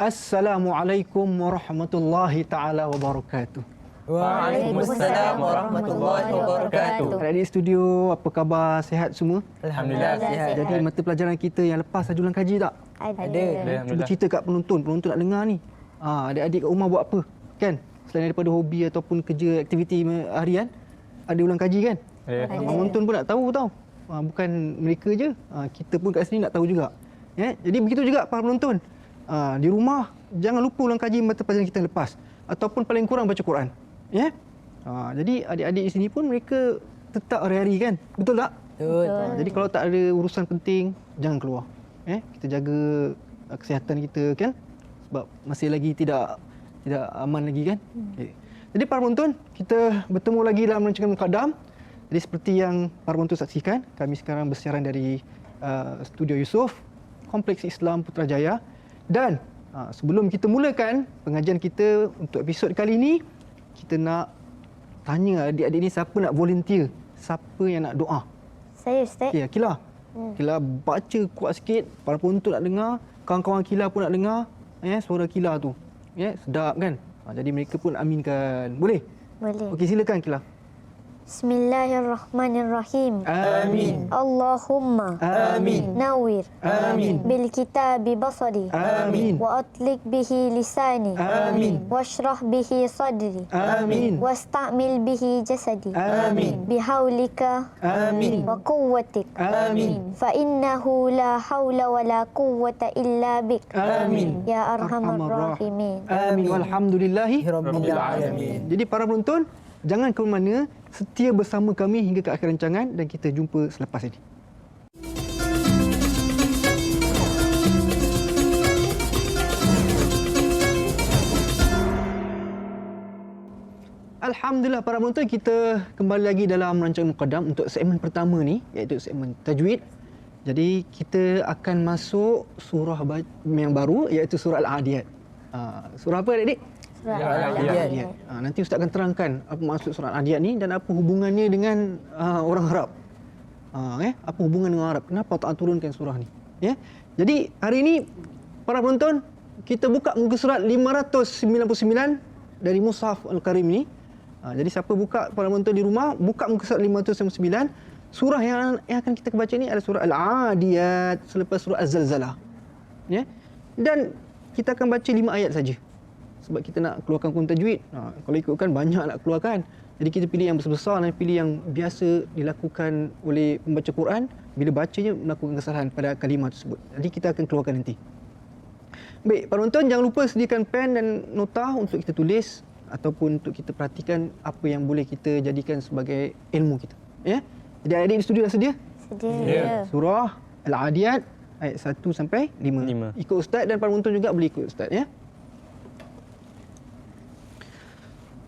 Assalamualaikum warahmatullahi taala wabarakatuh. Waalaikumsalam warahmatullahi wabarakatuh. Adik-adik studio, apa khabar? Sihat semua? Alhamdulillah sihat. Jadi mata pelajaran kita yang lepas ada ulang kaji tak? Ada. Cuba cerita kat penonton nak dengar ni. Adik-adik kat rumah buat apa? Kan? Selain daripada hobi ataupun kerja aktiviti harian, ada ulang kaji kan? Penonton pun nak tahu tau. Bukan mereka je, kita pun kat sini nak tahu juga. Jadi begitu juga para penonton. Di rumah jangan lupa ulang kaji mata pelajaran kita yang lepas ataupun paling kurang baca Quran. Jadi adik-adik di sini pun mereka tetap hari-hari kan? Betul tak? Betul. Jadi kalau tak ada urusan penting, jangan keluar. Kita jaga kesihatan kita kan? Sebab masih lagi tidak aman lagi kan? Okay. Jadi para penonton, kita bertemu lagi dalam rancangan Muqaddam. Jadi seperti yang para penonton saksikan, kami sekarang bersiaran dari Studio Yusof, Kompleks Islam Putrajaya. Dan sebelum kita mulakan pengajian kita untuk episod kali ini, kita nak tanya adik-adik ni siapa nak volunteer, siapa yang nak doa. Saya Ustaz. Ya, Kila. Kila baca kuat sikit, para penonton nak dengar, kawan-kawan Kila pun nak dengar, suara Kila tu. Sedap kan? Jadi mereka pun aminkan. Boleh? Boleh. Okey, silakan Kila. Bismillahirrahmanirrahim. Amin. Allahumma Amin. nawwir Amin. bil kitabi basari Amin. wa atlik bihi lisani Amin. washrah bihi sadri Amin. wasta'mil bihi jasadi Amin. bihaulika Amin. wa quwwatik Amin. fa innahu la haula wa la quwwata illa bik Amin. ya arhamar rahimin. Amin. Walhamdulillahi Rabbil alamin. Jadi para penonton, jangan ke mana, setia bersama kami hingga ke akhir rancangan dan kita jumpa selepas ini. Alhamdulillah para penonton, kita kembali lagi dalam rancangan Muqaddam untuk segmen pertama ni, iaitu segmen Tajwid. Jadi kita akan masuk surah yang baru, iaitu surah Al-Adiyat. Surah apa adik-adik? Al-Adiyat. Nanti Ustaz akan terangkan apa maksud surah Al-Adiyat ni dan apa hubungannya dengan orang Arab. Apa hubungan dengan Arab? Kenapa tak turunkan surah ni? Jadi hari ini para penonton, kita buka muka surat 599 dari Mushaf Al-Karim ni. Jadi siapa buka, para penonton di rumah, buka muka surat 599. Surah yang akan kita baca ni adalah surah Al-Adiyat selepas surah Az-Zalzalah. Dan kita akan baca 5 ayat saja. Sebab kita nak keluarkan hukum tajwid. Kalau ikutkan banyak nak keluarkan. Jadi kita pilih yang besar-besar dan pilih yang biasa dilakukan oleh pembaca Quran. Bila bacanya melakukan kesalahan pada kalimah tersebut. Jadi kita akan keluarkan nanti. Baik, para penonton jangan lupa sediakan pen dan nota untuk kita tulis ataupun untuk kita perhatikan apa yang boleh kita jadikan sebagai ilmu kita. Jadi adik-adik di studio dah sedia? Sedia. Surah Al-Adiyat ayat 1 sampai 5. Ikut ustaz dan para penonton juga boleh ikut ustaz ya.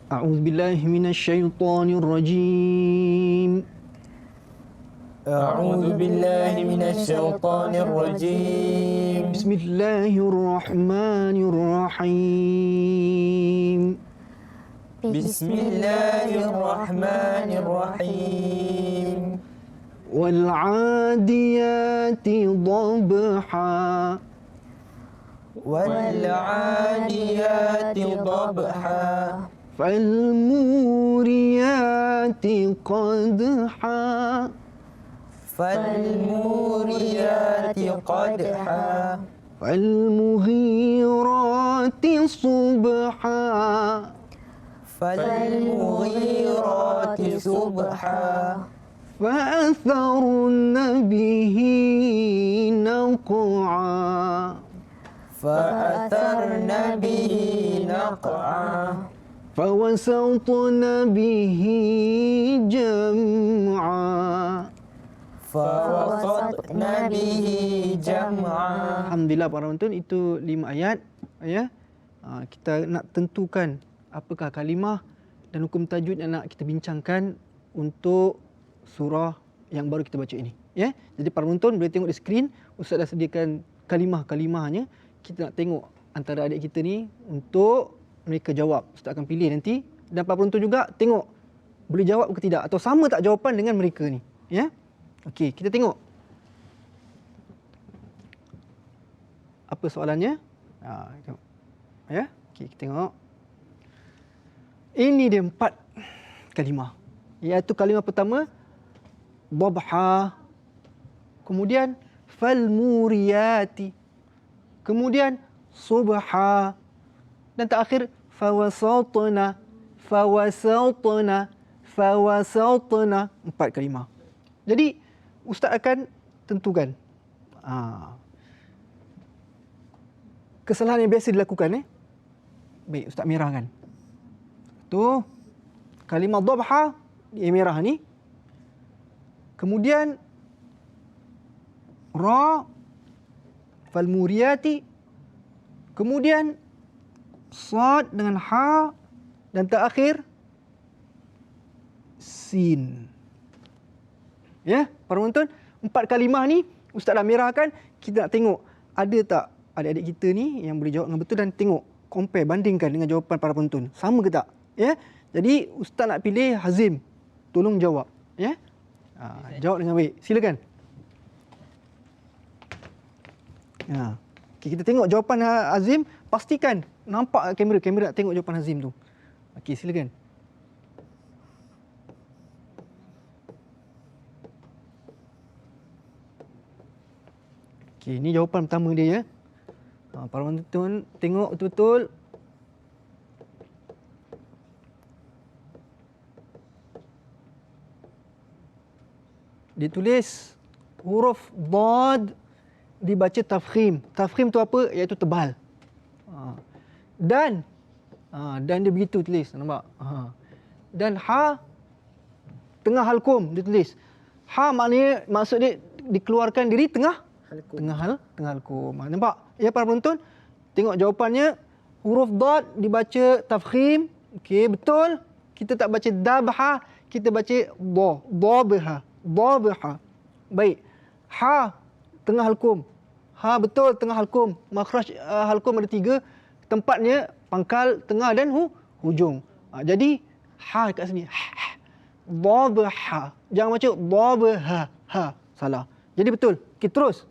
A'udzubillahi minasyaitonirrajim. A'udzubillahi minasyaitonirrajim. Bismillahirrahmanirrahim. Bismillahirrahmanirrahim. Wal'adiyati dhabha. Wal'adiyati dhabha. فالموريات قدحا فالموريات قدحا. فالمغيرات صبحا فالمغيرات صبحا. فأثرن به نقعا فأثرن به نقعا. فوسطن به جمعا فوسطن به جمعا. Alhamdulillah para penonton, itu 5 ayat ya. Kita nak tentukan apakah kalimah dan hukum tajwid yang nak kita bincangkan untuk surah yang baru kita baca ini ya. Jadi para penonton boleh tengok di skrin, Ustaz dah sediakan kalimah-kalimahnya. Kita nak tengok antara adik kita ni untuk mereka jawab. Ustaz akan pilih nanti dan para penonton juga tengok boleh jawab ke tidak atau sama tak jawapan dengan mereka ni ya. Okey, kita tengok apa soalannya. Tengok. Ya. Okey, kita tengok. Ini dia 4 kalimah. Iaitu kalimah pertama dhabha. Kemudian falmuriyati. Kemudian subha. Dan terakhir fawasatna. Fawasatna. Fawasatna. 4 kalimah. Jadi ustaz akan tentukan kesalahan yang biasa dilakukan. Baik, ustaz merahkan. Tu kalimah dhabha dia merah ni. Kemudian ra falmuriyati. Kemudian sad dengan ha dan terakhir sin. Ya, para penonton, 4 kalimah ni ustaz dah merahkan. Kita nak tengok ada tak adik-adik kita ni yang boleh jawab dengan betul dan tengok compare, bandingkan dengan jawapan para penonton. Sama ke tak? Ya. Jadi ustaz nak pilih Hazim. Tolong jawab, ya. Jawab dengan baik. Silakan. Okay, kita tengok jawapan Hazim, pastikan nampak kamera. Kamera nak tengok jawapan Hazim tu. Okey, silakan. Okey, ini jawapan pertama dia, ya. Para penonton tengok betul-betul. Dia tulis huruf dad dibaca tafkhim. Tafkhim tu apa? Iaitu tebal. Dan dia begitu tulis, nampak? Dan ha tengah halkum dia tulis. Ha maknanya maksud dia dikeluarkan diri tengah halkum. Nampak? Ya para penonton, tengok jawapannya. Huruf dad dibaca tafkhim. Okey, betul. Kita tak baca dabha, kita baca dhabha. Dhabha. Baik. Ha tengah halkum. Ha betul tengah halkum. Makhraj halkum ada 3. Tempatnya pangkal, tengah dan hujung. Jadi ha kat sini. Dhabha. Jangan baca dhabha. Ha, salah. Jadi betul. Okey, terus.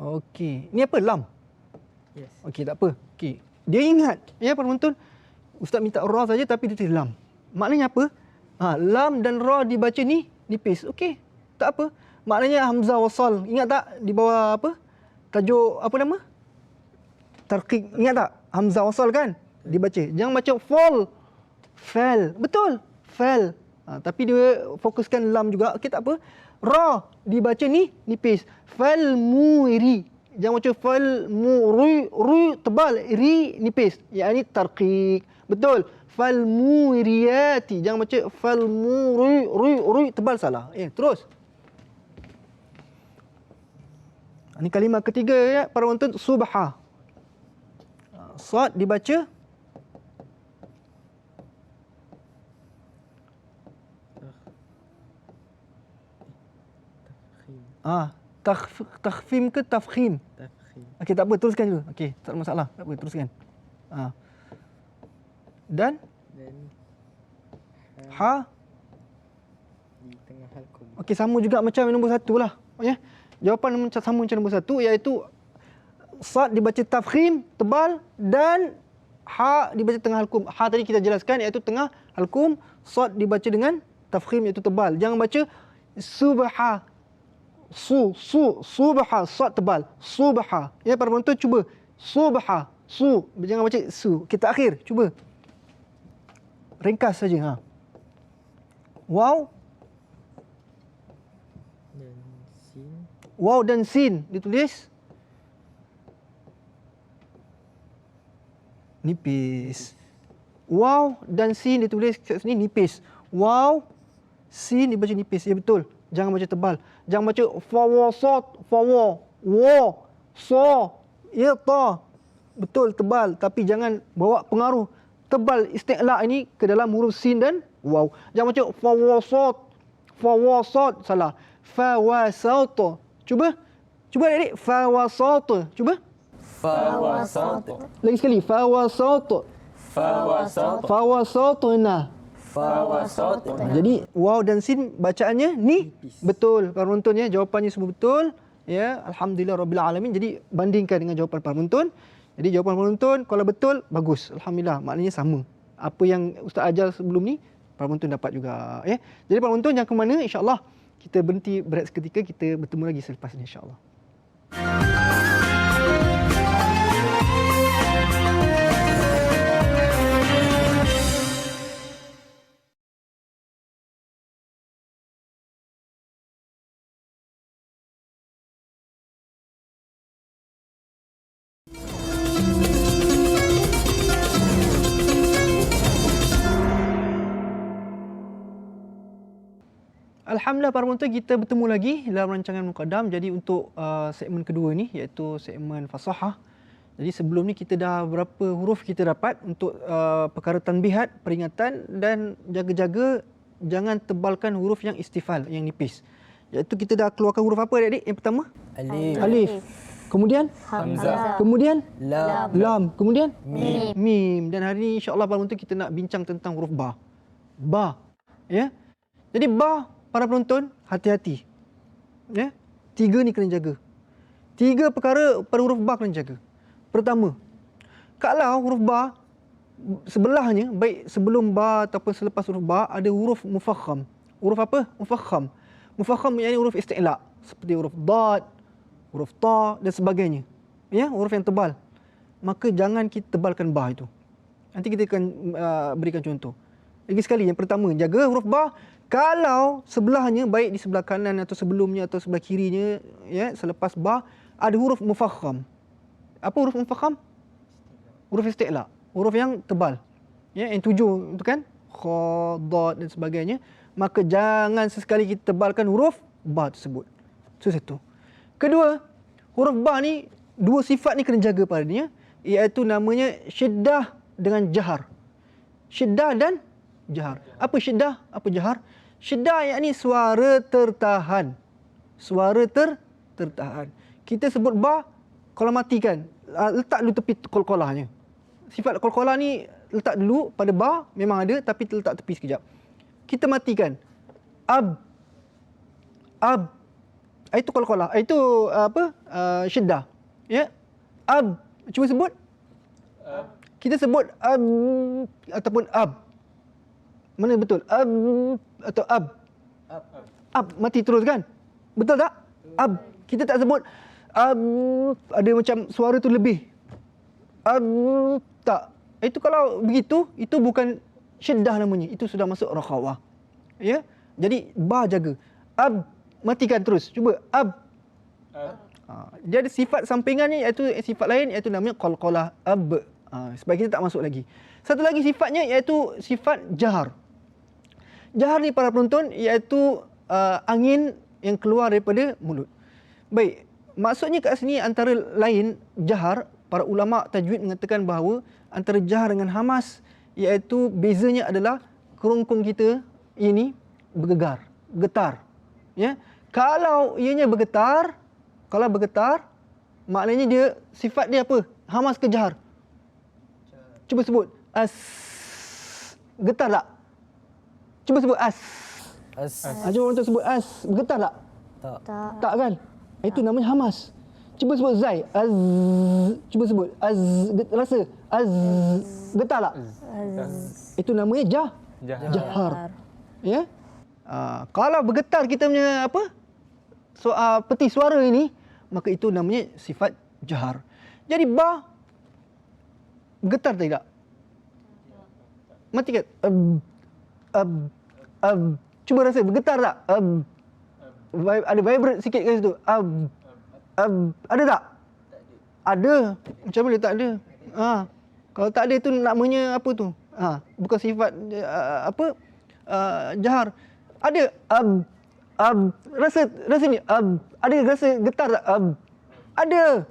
Okey, ni apa? Lam? Yes. Okey, tak apa. Okey. Dia ingat, ya para penonton, ustaz minta ra saja tapi dia tulis lam. Maknanya apa? Lam dan ra dibaca ni nipis. Okey, tak apa. Maknanya hamzah wasal. Ingat tak di bawah apa? Tajuk apa nama? Tarqiq. Ingat tak? Hamzah wasal kan? Dibaca. Jangan baca fal. Fal. Betul. Fal. Tapi dia fokuskan lam juga. Okey, tak apa. Ra dibaca ni nipis. Fal muri. Jangan baca fal muri. Ru tebal. Ri nipis. Yang ini tarqiq. Betul. Fal muriyati. Jangan baca fal muri. Ru tebal, salah. Terus. Ini kalimah ketiga, ya para penonton. Subha. Sad dibaca takhfim ke tafkhim? Tafkhim. Okey, tak apa, teruskan dulu. Okey, tak ada masalah. Tak apa, teruskan. Dan ha di tengah halkum. okey, sama juga macam nombor 1 lah. Ya. Jawapan sama macam nombor 1, iaitu sad dibaca tafkhim, tebal, dan ha dibaca tengah halkum. Ha tadi kita jelaskan iaitu tengah halkum, sad dibaca dengan tafkhim iaitu tebal. Jangan baca subha. Subha, sad tebal. Subha. Ya para penonton cuba. Subha. Jangan baca su. Kita akhir, cuba. Ringkas saja. Waw. Dan sin. Waw dan sin ditulis nipis. Waw dan sin ditulis kat sini nipis. Waw, sin dibaca nipis. Ya betul. Jangan baca tebal. Jangan baca fawasat, fawa, wa, sa, ya ta. Betul tebal, tapi jangan bawa pengaruh tebal isti'la ini ke dalam huruf sin dan waw. Jangan baca fawasat, salah. Fawasat. Cuba adik, fawasat. Cuba. Fawasatu. Lagi sekali. Fawasatu. Fawasatu. Fawasatuna. Fawasatu. Jadi waw dan sin bacaannya ni betul para penonton ya, jawapannya semua betul ya. Alhamdulillah rabbil alamin. Jadi bandingkan dengan jawapan para penonton. Jadi jawapan para penonton kalau betul bagus. Alhamdulillah, maknanya sama. Apa yang Ustaz ajar sebelum ni para penonton dapat juga ya. Jadi para penonton jangan ke mana, insya-Allah kita berhenti berehat seketika, kita bertemu lagi selepas ini insya-Allah. Alhamdulillah para penonton, kita bertemu lagi dalam rancangan Muqaddam. Jadi untuk segmen kedua ni iaitu segmen fasahah. Jadi sebelum ni kita dah berapa huruf kita dapat untuk perkara tanbihat, peringatan dan jaga-jaga jangan tebalkan huruf yang istifal, yang nipis. Iaitu kita dah keluarkan huruf apa adik-adik? Yang pertama? Alif. Alif. Kemudian? Hamzah. Kemudian? Lam. Lam. Kemudian? Mim. Mim. Dan hari ini insya-Allah para penonton kita nak bincang tentang huruf ba. Ba. Ya. Jadi ba, para penonton, hati-hati. Ya. 3 ni kena jaga. 3 perkara pada huruf ba kena jaga. Pertama, kalau huruf ba sebelahnya, baik sebelum ba ataupun selepas huruf ba, ada huruf mufakham. Huruf apa? Mufakham. Mufakham yakni huruf isti'la, seperti huruf dad, huruf ta dan sebagainya. Ya, huruf yang tebal. Maka jangan kita tebalkan ba itu. Nanti kita akan berikan contoh. Lagi sekali, yang pertama, jaga huruf ba. Kalau sebelahnya, baik di sebelah kanan atau sebelumnya atau sebelah kirinya, ya, selepas ba, ada huruf mufakham. Apa huruf mufakham? Huruf isti'la. Huruf yang tebal. Ya, yang 7 itu kan? Kha, dad dan sebagainya. Maka jangan sesekali kita tebalkan huruf ba tersebut. Itu satu. Kedua, huruf ba ni, 2 sifat ni kena jaga padanya, iaitu namanya syiddah dengan jahar. Syiddah dan jahar. Apa syiddah? Apa jahar? Syiddah yakni suara tertahan. Suara tertahan. Kita sebut ba, kalau matikan, letak dulu tepi qalqalahnya. Sifat qalqalah ni letak dulu pada ba, memang ada tapi letak tepi sekejap. Kita matikan. Ab. Itu qalqalah. Itu apa? Syiddah. Ya. Ab. Cuba sebut. Kita sebut ab ataupun ab. Mana betul? Ab atau ab? Ab. Mati terus kan? Betul tak? Ab. Kita tak sebut ab, ada macam suara tu lebih. Ab, tak. Itu kalau begitu, itu bukan syiddah namanya. Itu sudah masuk rakhawah. Ya? Jadi ba jaga. Ab, matikan terus. Cuba ab. Dia ada sifat sampingannya, iaitu sifat lain, iaitu namanya qalqalah ab. Sebab kita tak masuk lagi. Satu lagi sifatnya iaitu sifat jahar. Jahar ni para penonton iaitu angin yang keluar daripada mulut. Baik, maksudnya kat sini antara lain jahar, para ulama tajwid mengatakan bahawa antara jahar dengan hamas iaitu bezanya adalah kerongkong kita ini bergegar, getar. Ya. Kalau ianya bergetar, maknanya dia sifat dia apa? Hamas ke jahar? Cuba sebut. As. Getar tak? Cuba sebut as. Cuba untuk sebut as. Bergetar tak? Tak kan? Itu namanya hamas. Cuba sebut zai. Az. Cuba sebut. Az. Rasa. Az. Getar tak? Itu namanya jahar. Ya? Kalau bergetar kita punya apa? Peti suara ini, maka itu namanya sifat jahar. Jadi ba getar tidak? Matikan. Cuba rasa bergetar tak? Ada vibrate sikit kat situ. Ada tak? Ada. Macam mana tak ada? Kalau tak ada tu namanya apa tu? Bukan sifat jahar. Ada. Rasa ni. Ada rasa getar tak? Ada.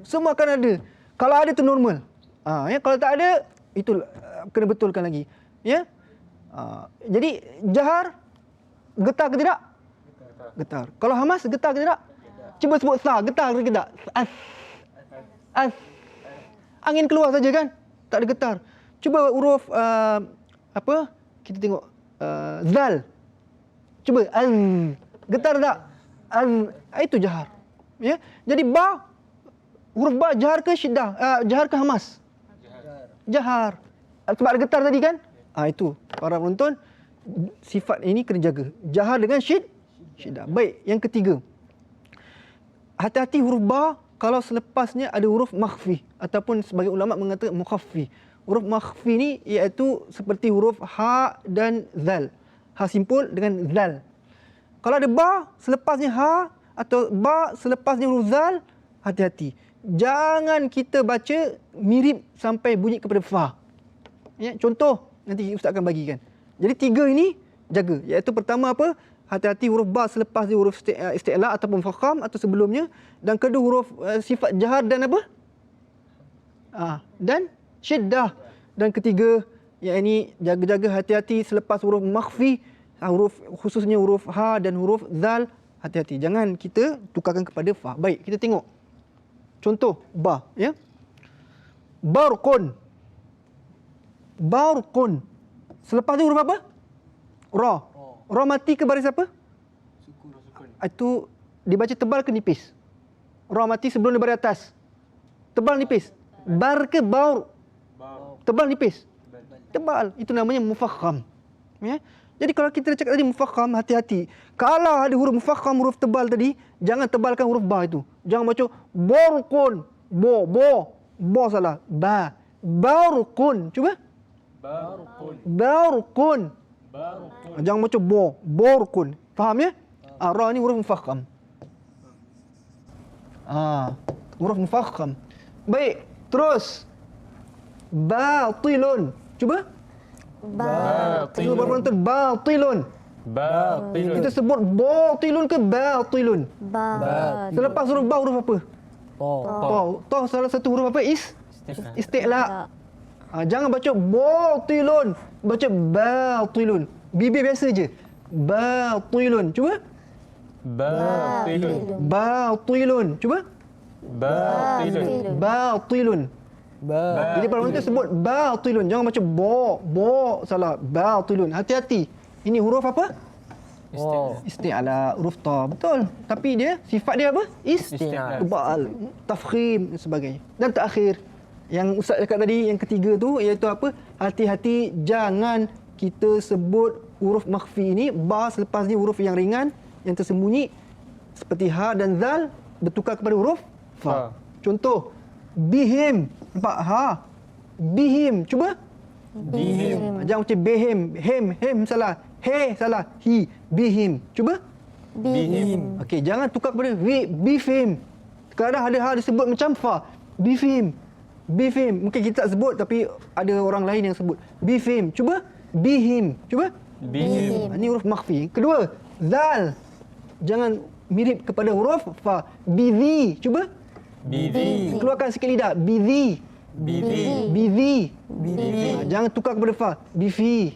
Semua akan ada. Kalau ada tu normal. Ya, kalau tak ada, itu kena betulkan lagi. Ya. Jadi jahar getar ke tidak? Getar. Kalau hamas getar ke tidak? Cuba sebut sa, getar ke tidak? As. As. Angin keluar saja kan? Tak ada getar. Cuba huruf apa? Kita tengok zal. Cuba az. Getar tak? Az. Itu jahar. Ya. Jadi ba, huruf ba jahar ke syiddah? Jahar ke hamas? Jahar. Sebab ada getar tadi kan? Itu. Para penonton, sifat ini kena jaga. Jahar dengan syiddah. Baik, yang ketiga. Hati-hati huruf ba kalau selepasnya ada huruf makhfi ataupun sebagai ulama mengatakan mukhaffi. Huruf makhfi ni iaitu seperti huruf ha dan zal. Ha simpul dengan zal. Kalau ada ba selepasnya ha atau ba selepasnya huruf zal, hati-hati. Jangan kita baca mirip sampai bunyi kepada fa. Ya, contoh nanti ustaz akan bagikan. Jadi tiga ini jaga. Iaitu pertama apa? Hati-hati huruf ba selepas dia huruf isti'la ataupun fakham atau sebelumnya. Dan kedua huruf sifat jahar dan apa? Dan syiddah. Dan ketiga, yakni jaga-jaga hati-hati selepas huruf makhfi, huruf khususnya huruf ha dan huruf zal, hati-hati. Jangan kita tukarkan kepada fa. Baik, kita tengok. Contoh ba, ya. Barqun. Barqun. Selepas dia huruf apa? Ra. Ra mati ke baris apa? Sukun. Itu dibaca tebal ke nipis? Ra mati sebelum dia baris atas. Tebal nipis? Bar ke baur? Tebal nipis? Tebal. Itu namanya mufakham. Ya. Jadi kalau kita cakap tadi mufakham, hati-hati. Kalau ada huruf mufakham, huruf tebal tadi, jangan tebalkan huruf ba itu. Jangan baca borqun. Bo salah. Ba. Barqun. Cuba. Barqun. Jangan baca borqun. Faham ya? Ra ni huruf mufakham. Huruf mufakham. Baik, terus. Batilun. Cuba. Cuba penonton. Batilun. Kita sebut batilun ke batilun? Selepas huruf ba huruf apa? To salah satu huruf apa? Isti'la. Jangan baca batilun. Baca batilun. Bibir biasa je. Batilun. Cuba. Batilun. Cuba. Batilun. Jadi para penonton sebut batilun. Jangan baca bo salah. Batilun. Hati-hati. Ini huruf apa? Isti'ala. Huruf ta. Betul. Tapi dia sifat dia apa? Isti'al. Tafkhim dan sebagainya. Dan terakhir, yang ustaz cakap tadi, yang ketiga tu iaitu apa? Hati-hati jangan kita sebut huruf makhfi ini ba selepas dia huruf yang ringan yang tersembunyi seperti ha dan zal bertukar kepada huruf fa. Contoh bihim. Nampak ha? Bihim. Cuba. Bihim. Jangan macam behim. Hem salah. He salah. Hi. Bihim. Cuba. Bihim. Okey, jangan tukar kepada bifim. Kadang ada ha disebut macam fa. Bifim. Mungkin kita tak sebut tapi ada orang lain yang sebut. Bifim. Cuba. Bihim. Cuba. Bihim. Ini huruf makhfi. Kedua, zal. Jangan mirip kepada huruf fa. Bizi. Cuba. Bizi. Keluarkan sikit lidah. Bizi. Jangan tukar kepada fa. Bifi.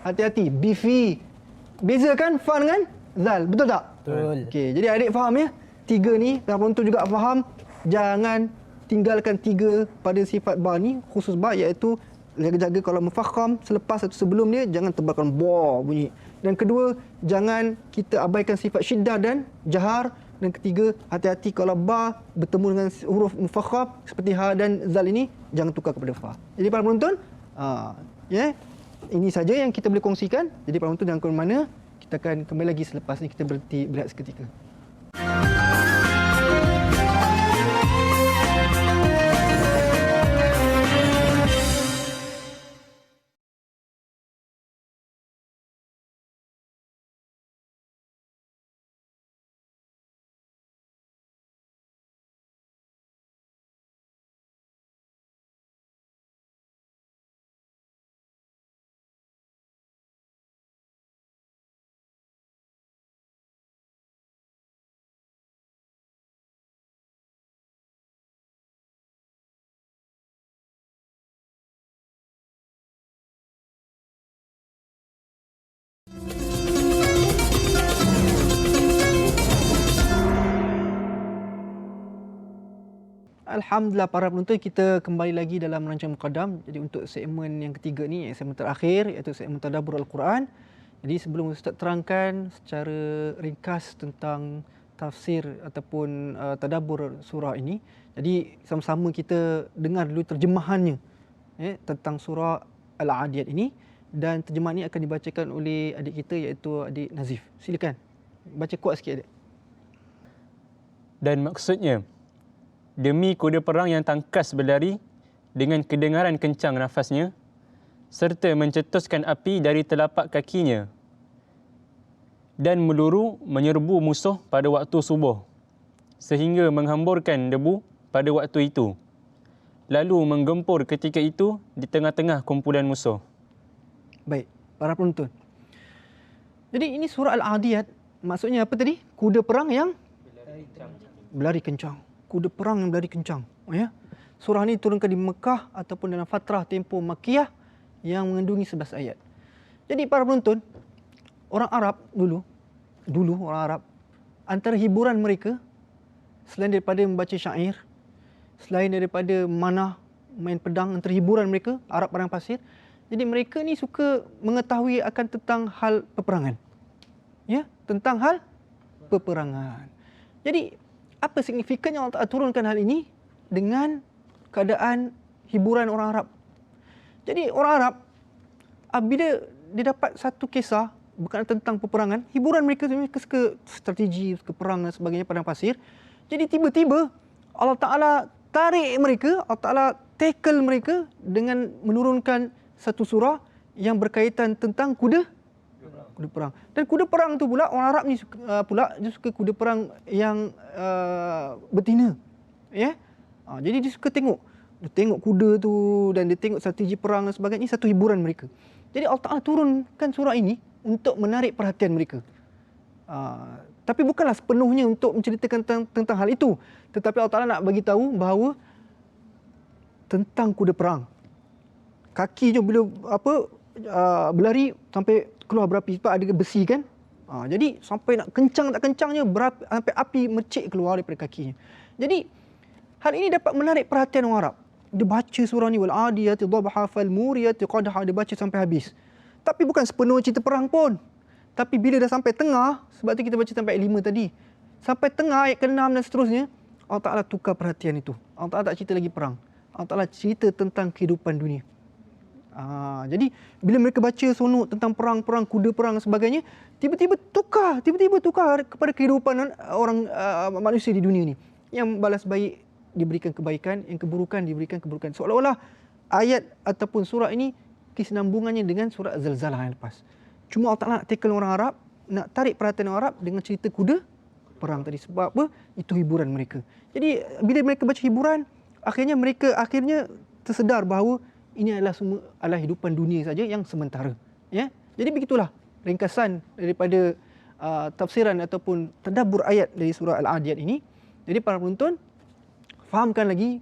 Hati-hati. Bifi. Beza kan fa dengan zal. Betul tak? Betul. Okey, jadi adik faham ya? Tiga ni, dan penonton juga faham. Jangan tinggalkan tiga pada sifat ba ni, khusus ba, iaitu jaga-jaga kalau mufakham selepas atau sebelum dia jangan tebalkan ba bunyi. Dan kedua, jangan kita abaikan sifat syiddah dan jahar. Dan ketiga, hati-hati kalau ba bertemu dengan huruf mufakham seperti ha dan zal ini, jangan tukar kepada fa. Jadi para penonton, ini saja yang kita boleh kongsikan. Jadi para penonton jangan ke mana, kita akan kembali lagi selepas ni, kita berhenti berehat seketika. Alhamdulillah para penonton, kita kembali lagi dalam rancangan Muqaddam. Jadi untuk segmen yang ketiga ni, segmen terakhir, iaitu segmen Tadabbur Al-Quran. Jadi sebelum Ustaz terangkan secara ringkas tentang tafsir ataupun tadabbur surah ini, jadi sama-sama kita dengar dulu terjemahannya tentang surah Al-Adiyat ini, dan terjemahan ini akan dibacakan oleh adik kita iaitu adik Nazif. Silakan. Baca kuat sikit adik. Dan maksudnya, demi kuda perang yang tangkas berlari dengan kedengaran kencang nafasnya, serta mencetuskan api dari telapak kakinya, dan meluru menyerbu musuh pada waktu subuh, sehingga menghamburkan debu pada waktu itu, lalu menggempur ketika itu di tengah-tengah kumpulan musuh. Baik, para penonton. Jadi ini surah Al-Adiyat, maksudnya apa tadi? Kuda perang yang berlari kencang. Kuda perang yang berlari kencang. Ya. Surah ini turunkan di Mekah ataupun dalam fatrah tempoh Makkiyah yang mengandungi 11 ayat. Jadi para penonton, orang Arab dulu orang Arab, antara hiburan mereka, selain daripada membaca syair, selain daripada manah, main pedang, antara hiburan mereka, Arab padang pasir, jadi mereka ni suka mengetahui akan tentang hal peperangan. Ya, tentang hal peperangan. Jadi apa signifikannya Allah Ta'ala turunkan hal ini dengan keadaan hiburan orang Arab. Jadi orang Arab, bila dia dapat satu kisah berkaitan tentang peperangan, hiburan mereka suka strategi, suka perang dan sebagainya padang pasir. Jadi tiba-tiba Allah Ta'ala tarik mereka, Allah Ta'ala tackle mereka dengan menurunkan satu surah yang berkaitan tentang kuda perang. Dan kuda perang tu pula, orang Arab ni dia suka kuda perang yang betina. Ya. Jadi dia suka tengok. Dia tengok kuda tu dan dia tengok strategi perang dan sebagainya. Ini satu hiburan mereka. Jadi Allah Ta'ala turunkan surah ini untuk menarik perhatian mereka. Tapi bukanlah sepenuhnya untuk menceritakan tentang hal itu. Tetapi Allah Ta'ala nak bagi tahu bahawa tentang kuda perang. Kakinya bila berlari sampai keluar berapi, sebab ada besi kan. Jadi sampai nak kencang tak kencangnya, sampai api mercik keluar daripada kakinya. Jadi hal ini dapat menarik perhatian orang Arab. Dia baca surah ni, wal adiyati dhabha fal muriyati qadha, dia baca sampai habis. Tapi bukan sepenuh cerita perang pun. Tapi bila dah sampai tengah, sebab tu kita baca sampai ayat 5 tadi. Sampai tengah ayat ke-6 dan seterusnya, Allah Ta'ala tukar perhatian itu. Allah Ta'ala tak cerita lagi perang. Allah Ta'ala cerita tentang kehidupan dunia. Jadi bila mereka baca sonok tentang perang-perang, kuda perang dan sebagainya, tiba-tiba tukar kepada kehidupan orang manusia di dunia ni. Yang balas baik diberikan kebaikan, yang keburukan diberikan keburukan. Seolah-olah ayat ataupun surah ini kesinambungannya dengan surah Zalzalah yang lepas. Cuma Allah Ta'ala nak tackle orang Arab, nak tarik perhatian orang Arab dengan cerita kuda perang tadi. Sebab apa? Itu hiburan mereka. Jadi bila mereka baca hiburan, mereka tersedar bahawa ini adalah semua adalah hidupan dunia saja yang sementara. Ya. Jadi begitulah ringkasan daripada tafsiran ataupun tadabbur ayat dari surah Al-Adiyat ini. Jadi para penonton, fahamkan lagi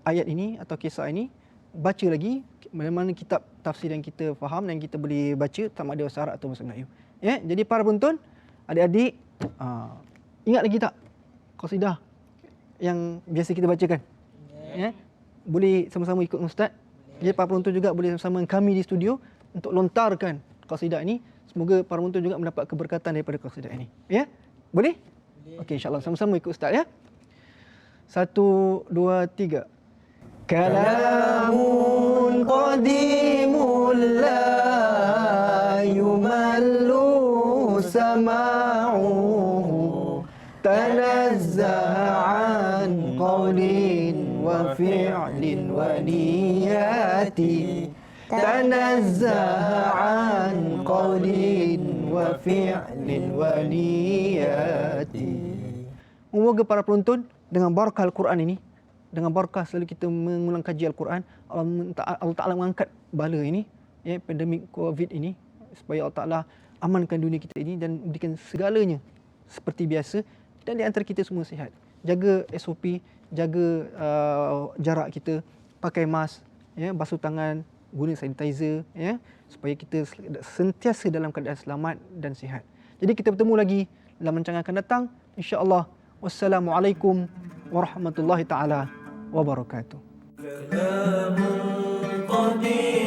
ayat ini atau kisah ini, baca lagi mana-mana kitab tafsir yang kita faham dan kita boleh baca, sama ada bahasa Arab atau bahasa Melayu. Ya. Jadi para penonton, adik-adik, ingat lagi tak qasidah yang biasa kita bacakan? Ya. Boleh sama-sama ikut Ustaz. Jadi para penonton juga boleh bersama kami di studio untuk lontarkan qasidah ini. Semoga para penonton juga mendapat keberkatan daripada qasidah ini. Ya? Boleh? Okey, insya-Allah sama-sama ikut Ustaz ya. 1 2 3. Kalamun qadimul la yumallu sama'uhu tanazzaha an qawlin wa fi'lin wa niyati tanazzaha an qawlin wa fi'lin wa niyati. Semoga para penonton dengan barakah Al-Quran ini, dengan barakah selalu kita mengulang kaji Al-Quran, Allah Ta'ala mengangkat bala ini, ya, pandemik COVID ini, supaya Allah Ta'ala amankan dunia kita ini dan berikan segalanya seperti biasa, dan di antara kita semua sihat. Jaga SOP, jaga jarak kita, pakai mask, ya, basuh tangan, guna sanitizer, ya, supaya kita sentiasa dalam keadaan selamat dan sihat. Jadi kita bertemu lagi dalam rancangan akan datang, insya-Allah. Wassalamualaikum warahmatullahi taala wabarakatuh. قدير